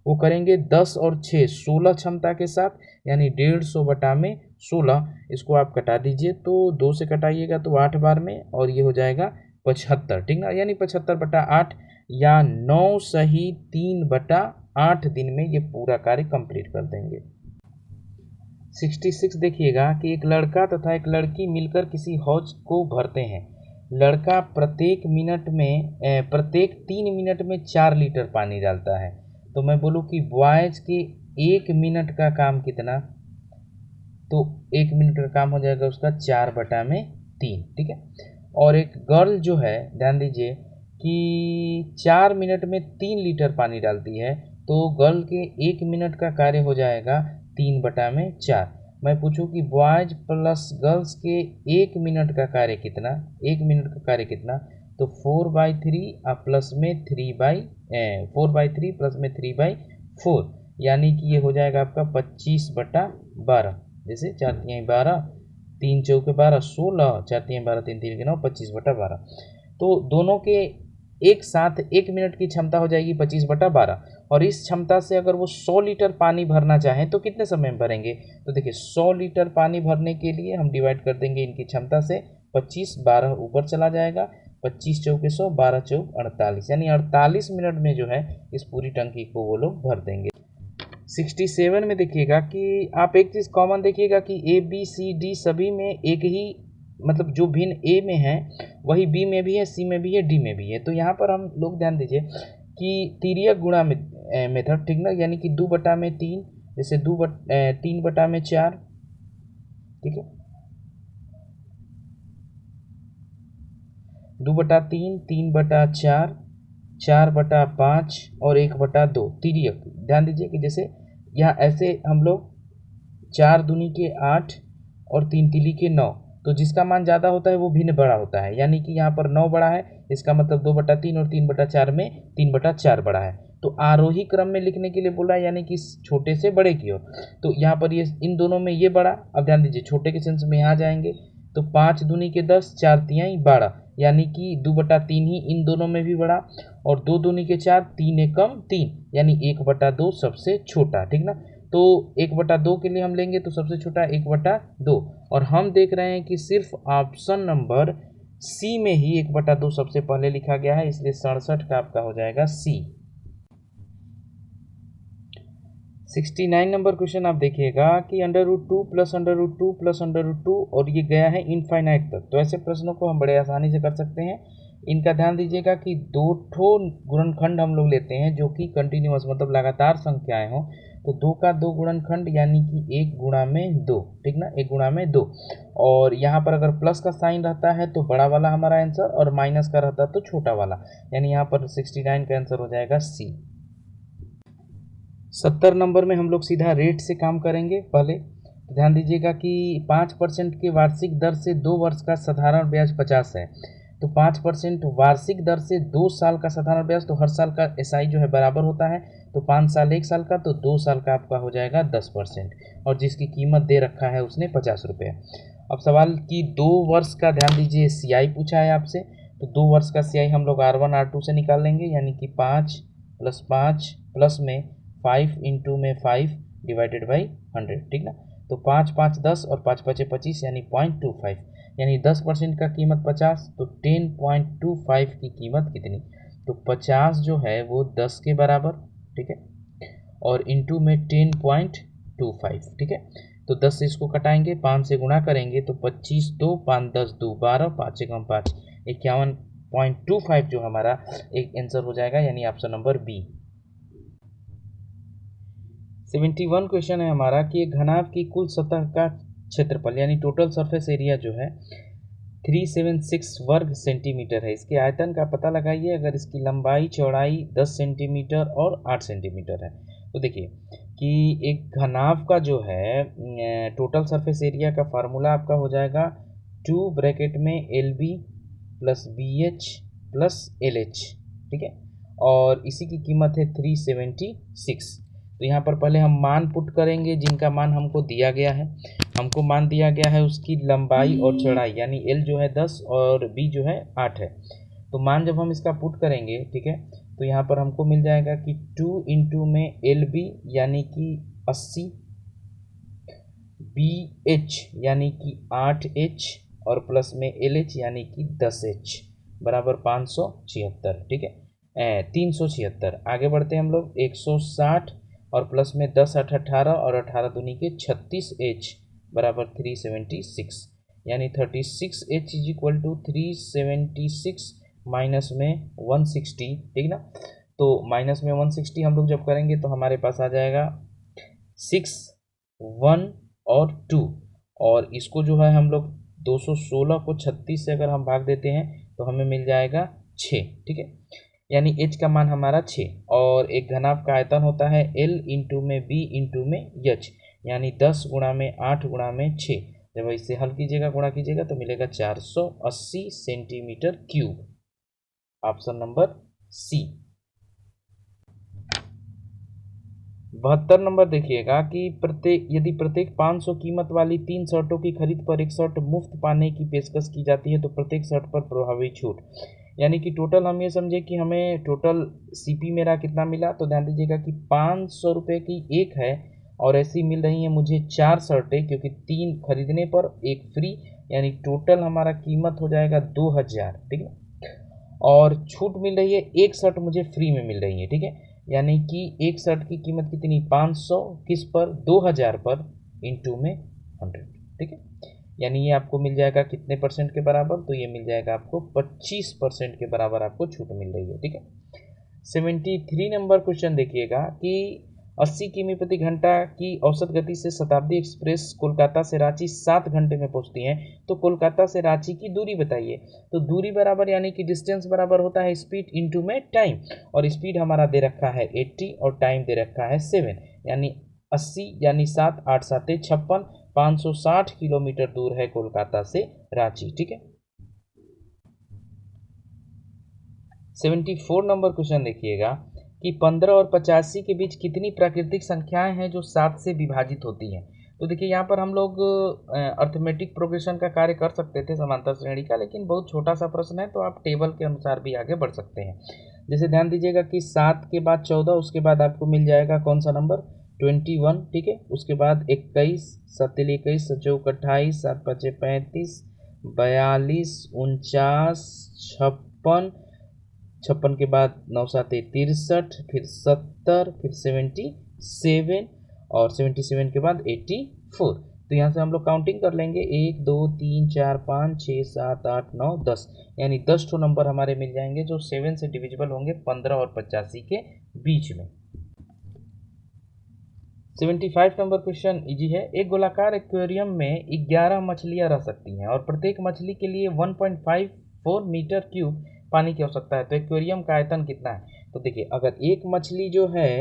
वो करेंगे 10 और 6 16 क्षमता के साथ, यानी 150 बटा में 16। इसको आप कटा दीजिए तो 2 से कटाइएगा तो 8 बार में और ये हो जाएगा 75, ठीक ना, यानी 75/8 या 9 सही 3/8 दिन में ये पूरा कार्य कंप्लीट कर देंगे। 66 देखिएगा कि एक लड़का तथा एक लड़की मिलकर किसी हौज को भरते हैं। लड़का प्रत्येक 3 मिनट में 4 लीटर पानी डालता है। तो मैं बोलूँ कि बॉयज के 1 मिनट का काम कितना, तो 1 मिनट का काम हो जाएगा उसका 4/3, ठीक है। और एक गर्ल जो है ध्यान दीजिए कि 4 मिनट में 3 लीटर पानी डालती है, तो गर्ल के 1 मिनट का कार्य हो जाएगा 3/4। मैं पूछूं कि बॉयज प्लस गर्ल्स के 1 मिनट का कार्य कितना, 1 मिनट का कार्य कितना, तो 4/3 प्लस में 4/3 प्लस में 3/4, यानी कि ये हो जाएगा आपका 25/12। जैसे 4×3 = 12, 3×4 = 12, 16, 4×3 = 12, 3×3 = 9, 25/12। तो दोनों के एक साथ 1 मिनट की क्षमता हो जाएगी 25/12, और इस क्षमता से अगर वो 100 लीटर पानी भरना चाहें तो कितने समय में भरेंगे। तो देखिए 100 लीटर पानी भरने के लिए हम डिवाइड कर देंगे इनकी क्षमता से, 25, 12 ऊपर चला जाएगा, 25×4 = 100, 12×4 = 48, यानी 48 मिनट में जो है इस पूरी टंकी को वो लोग भर देंगे। 67 में देखिएगा कि आप एक चीज़ कॉमन देखिएगा कि ए बी सी डी सभी में एक ही, मतलब जो भिन्न ए में है वही बी में भी है, सी में भी है, डी में भी है। तो यहाँ पर हम लोग ध्यान दीजिए कि तिर्यक गुणा मेथड, ठीक ना, यानी कि 2/3, जैसे 3/4, ठीक है, 2/3, 3/4, 4/5 और 1/2 तिर्यक। ध्यान दीजिए कि जैसे यहाँ ऐसे हम लोग 4 दूनी के 8 और 3 तिली के 9, तो जिसका मान ज़्यादा होता है वो भिन्न बड़ा होता है, यानी कि यहाँ पर 9 बड़ा है, इसका मतलब 2/3 और 3/4 में 3/4 बड़ा है। तो आरोही क्रम में लिखने के लिए बोला है, यानी कि छोटे से बड़े की ओर। तो यहाँ पर ये इन दोनों में ये बड़ा, अब ध्यान दीजिए छोटे के सेंस में यहाँ जाएंगे तो 5 दूनी के 10, 4×3 = 12, यानी कि 2/3 ही इन दोनों में भी बड़ा, और 2 दूनी के 4, 3 एकम 3, यानी 1/2 सबसे छोटा, ठीक ना। तो 1/2 के लिए हम लेंगे तो सबसे छोटा 1/2, और हम देख रहे हैं कि सिर्फ ऑप्शन नंबर सी में ही 1/2 सबसे पहले लिखा गया है, इसलिए 67 का आपका हो जाएगा सी। 69 नंबर क्वेश्चन आप देखिएगा कि √2 + √2 + √2 और ये गया है इनफाइनाइट तक। तो ऐसे प्रश्नों को हम बड़े आसानी से कर सकते हैं। इनका ध्यान दीजिएगा कि 2 ठो गुणनखंड हम लोग लेते हैं जो कि कंटिन्यूअस मतलब लगातार संख्याएं हों, तो 2 का 2 गुणनखंड यानी कि 1 गुणा में 2, ठीक ना, 1 गुणा में 2, और यहाँ पर अगर प्लस का साइन रहता है तो बड़ा वाला हमारा आंसर, और माइनस का रहता है तो छोटा वाला, यानी यहाँ पर 69 का आंसर हो जाएगा सी। 70 नंबर में हम लोग सीधा रेट से काम करेंगे। पहले तो ध्यान दीजिएगा कि 5% के वार्षिक दर से 2 वर्ष का साधारण ब्याज 50 है, तो 5% वार्षिक दर से 2 साल का साधारण ब्याज, तो हर साल का एसआई जो है बराबर होता है, तो 5 साल 1 साल का, तो 2 साल का आपका हो जाएगा 10%, और जिसकी कीमत दे रखा है उसने 50 रुपये। अब सवाल कि 2 वर्ष का ध्यान दीजिए सीआई पूछा है आपसे, तो 2 वर्ष का सीआई हम लोग R1 R2 से निकाल लेंगे, यानी कि 5 + 5 प्लस में 5 इंटू में 5 डिवाइडेड बाई 100, ठीक ना। तो 5 5 10 और 5 5 25 यानी 0.25, यानी 10% का कीमत 50, तो 10.25 की कीमत कितनी, तो 50 जो है वो 10 के बराबर, ठीक है, और इंटू में 10.25, ठीक है। तो 10 से इसको कटाएंगे, 5 से गुणा करेंगे तो 25 दो 5 10 दो 12, 5 एकम 5, 51.25 जो हमारा एक आंसर हो जाएगा, यानी ऑप्शन नंबर बी। 71 क्वेश्चन है हमारा कि एक घनाभ की कुल सतह का क्षेत्रफल यानी टोटल सरफेस एरिया जो है 376 वर्ग सेंटीमीटर है। इसके आयतन का पता लगाइए अगर इसकी लंबाई चौड़ाई 10 सेंटीमीटर और 8 सेंटीमीटर है। तो देखिए कि एक घनाभ का जो है टोटल सरफेस एरिया का फार्मूला आपका हो जाएगा 2 ब्रैकेट में LB plus BH plus LH, ठीक है, और इसी की कीमत है 376। तो यहाँ पर पहले हम मान पुट करेंगे जिनका मान हमको दिया गया है। हमको मान दिया गया है उसकी लंबाई और चौड़ाई, यानी L जो है 10 और B जो है 8 है। तो मान जब हम इसका पुट करेंगे, ठीक है, तो यहाँ पर हमको मिल जाएगा कि 2 इंटू में LB यानी कि 80, BH यानी कि 8H और प्लस में LH यानी कि 10H बराबर 576, ठीक है, 376। आगे बढ़ते हैं हम लोग, 160 और प्लस में 10 8 18 और 18 दूनी के 36H बराबर 376, यानी 36H is equal to 376 minus में 160, ठीक ना। तो माइनस में 160 हम लोग जब करेंगे तो हमारे पास आ जाएगा 6 1 और 2, और इसको जो है हम लोग 216 को 36 से अगर हम भाग देते हैं तो हमें मिल जाएगा 6, ठीक है, यानी H का मान हमारा 6। और एक घनाभ का आयतन होता है L इंटू में B इंटू में H, यानी 10 गुणा में 8 गुणा में 6। जब इसे हल कीजिएगा गुणा कीजिएगा तो मिलेगा 480 centimetre cube, option number C. 72 number देखिएगा कि यदि प्रत्येक 500 कीमत वाली 3 शर्टों की खरीद पर एक शर्ट मुफ्त पाने की पेशकश की जाती है तो प्रत्येक शर्ट पर प्रभावी छूट, यानी कि टोटल हम ये समझे कि हमें टोटल CP मेरा कितना मिला। तो ध्यान दीजिएगा कि 500 रुपये की एक है और ऐसी मिल रही है मुझे 4 शर्टें, क्योंकि 3 खरीदने पर एक फ्री, यानी टोटल हमारा कीमत हो जाएगा 2000, ठीक है, और छूट मिल रही है एक शर्ट मुझे फ्री में मिल रही है, ठीक है, यानी कि एक शर्ट की कीमत कितनी, 500 किस पर, 2000 पर इंटू में 100, ठीक है, यानी ये आपको मिल जाएगा कितने परसेंट के बराबर, तो ये मिल जाएगा आपको 25% के बराबर आपको छूट मिल रही है, ठीक है। 73 नंबर क्वेश्चन देखिएगा कि 80 किमी प्रति घंटा की औसत गति से शताब्दी एक्सप्रेस कोलकाता से रांची 7 घंटे में पहुंचती है, तो कोलकाता से रांची की दूरी बताइए। तो दूरी बराबर यानी कि डिस्टेंस बराबर होता है स्पीड इंटू में टाइम, और स्पीड हमारा दे रखा है 80 और टाइम दे रखा है 7, यानी 80 यानी 7 8 7 56, 560 किलोमीटर दूर है कोलकाता से रांची, ठीक है। 74 नंबर क्वेश्चन देखिएगा कि 15 और 85 के बीच कितनी प्राकृतिक संख्याएं हैं जो 7 से विभाजित होती हैं। तो देखिए यहाँ पर हम लोग अर्थमेटिक प्रोग्रेशन का कार्य कर सकते थे समांतर श्रेणी का, लेकिन बहुत छोटा सा प्रश्न है तो आप टेबल के अनुसार भी आगे बढ़ सकते हैं। जैसे ध्यान दीजिएगा कि 7 के बाद 14, उसके बाद आपको मिल जाएगा कौन सा नंबर, 21, ठीक है, उसके बाद 21, 7 21, 7 28, 7 5 35, 42, 49, 56, 56 के बाद 9 7 63, फिर 70, फिर 77 और 77 के बाद 84। तो यहाँ से हम लोग काउंटिंग कर लेंगे 1 2 3 4 5 6 7 8 9 10, यानी 10 ठो नंबर हमारे मिल जाएंगे जो 7 से डिविजिबल होंगे 15 और 85 के बीच में। 75 नंबर क्वेश्चन इजी है। एक गोलाकार एक्वेरियम में 11 मछलियां रह सकती हैं और प्रत्येक मछली के लिए 1.54 मीटर क्यूब पानी की आवश्यकता है, तो एक्वेरियम का आयतन कितना है। तो देखिए अगर एक मछली जो है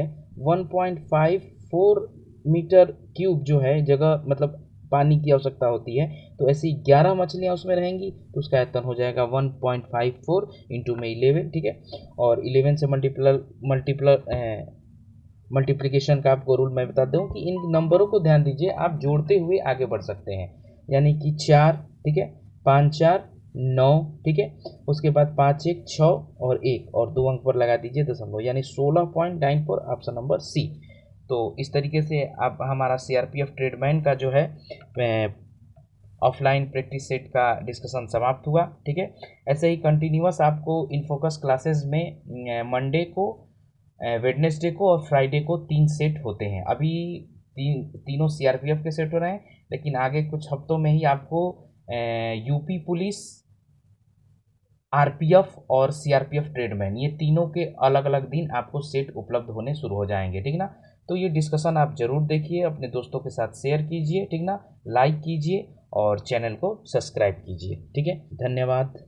1.54 मीटर क्यूब जो है जगह मतलब पानी की आवश्यकता होती है, तो ऐसी 11 मछलियां उसमें रहेंगी तो उसका आयतन हो जाएगा 1.54 इंटू में 11, ठीक है, और 11 से मल्टीप्लिकेशन का आपको रूल मैं बता दूं कि इन नंबरों को ध्यान दीजिए, आप जोड़ते हुए आगे बढ़ सकते हैं, यानी कि 4, ठीक है, 5 4 9, ठीक है, उसके बाद 5 1 6 और 1 और 2 अंक पर लगा दीजिए दशमलव, यानी 16.94, ऑप्शन नंबर सी। तो इस तरीके से आप हमारा CRPF ट्रेडमैन का जो है ऑफलाइन प्रैक्टिस सेट का डिस्कशन समाप्त हुआ। ठीक है, ऐसे ही कंटिन्यूअस आपको इन फोकस क्लासेस में मंडे को, वेडनेसडे को और फ्राइडे को 3 सेट होते हैं। अभी तीनों सीआरपीएफ के सेट हो रहे हैं, लेकिन आगे कुछ हफ्तों में ही आपको यूपी पुलिस, आरपीएफ और सीआरपीएफ ट्रेडमैन, ये तीनों के अलग अलग दिन आपको सेट उपलब्ध होने शुरू हो जाएंगे। ठीक ना, तो ये डिस्कशन आप जरूर देखिए, अपने दोस्तों के साथ शेयर कीजिए। ठीक ना, लाइक कीजिए और चैनल को सब्सक्राइब कीजिए। ठीक है, धन्यवाद।